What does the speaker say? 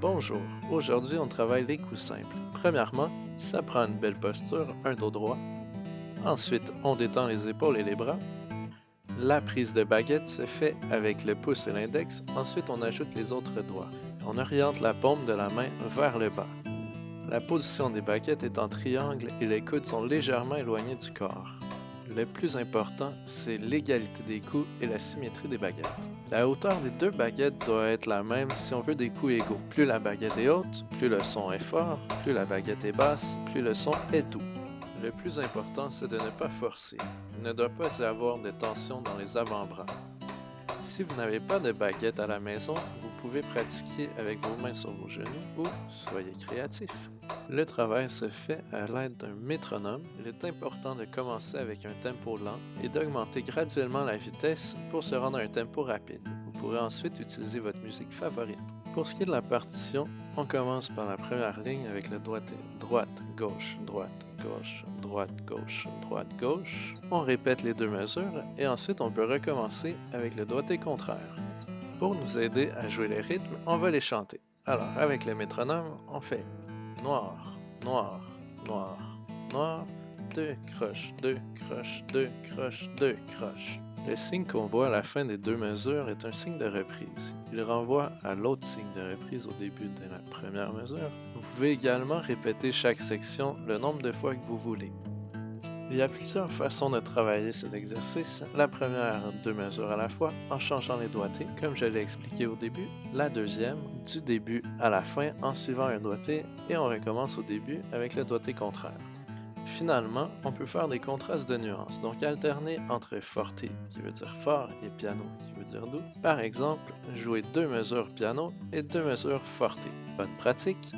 Bonjour, aujourd'hui on travaille les coups simples. Premièrement, ça prend une belle posture, un dos droit. Ensuite, on détend les épaules et les bras. La prise de baguette se fait avec le pouce et l'index, ensuite on ajoute les autres doigts. On oriente la paume de la main vers le bas. La position des baguettes est en triangle et les coudes sont légèrement éloignés du corps. Le plus important, c'est l'égalité des coups et la symétrie des baguettes. La hauteur des deux baguettes doit être la même si on veut des coups égaux. Plus la baguette est haute, plus le son est fort, plus la baguette est basse, plus le son est doux. Le plus important, c'est de ne pas forcer. Il ne doit pas y avoir de tension dans les avant-bras. Si vous n'avez pas de baguette à la maison, vous pouvez pratiquer avec vos mains sur vos genoux ou soyez créatif. Le travail se fait à l'aide d'un métronome. Il est important de commencer avec un tempo lent et d'augmenter graduellement la vitesse pour se rendre à un tempo rapide. Vous pourrez ensuite utiliser votre musique favorite. Pour ce qui est de la partition, on commence par la première ligne avec le doigté droite, gauche, droite, gauche, droite, gauche, droite, gauche. On répète les deux mesures et ensuite on peut recommencer avec le doigté contraire. Pour nous aider à jouer les rythmes, on va les chanter. Alors, avec le métronome, on fait noir, noir, noir, noir, deux croches, deux croches, deux croches, deux croches. Le signe qu'on voit à la fin des deux mesures est un signe de reprise. Il renvoie à l'autre signe de reprise au début de la première mesure. Vous pouvez également répéter chaque section le nombre de fois que vous voulez. Il y a plusieurs façons de travailler cet exercice. La première, deux mesures à la fois, en changeant les doigtés, comme je l'ai expliqué au début. La deuxième, du début à la fin, en suivant un doigté, et on recommence au début avec le doigté contraire. Finalement, on peut faire des contrastes de nuances, donc alterner entre forte, qui veut dire fort, et piano, qui veut dire doux. Par exemple, jouer deux mesures piano et deux mesures forte. Bonne pratique!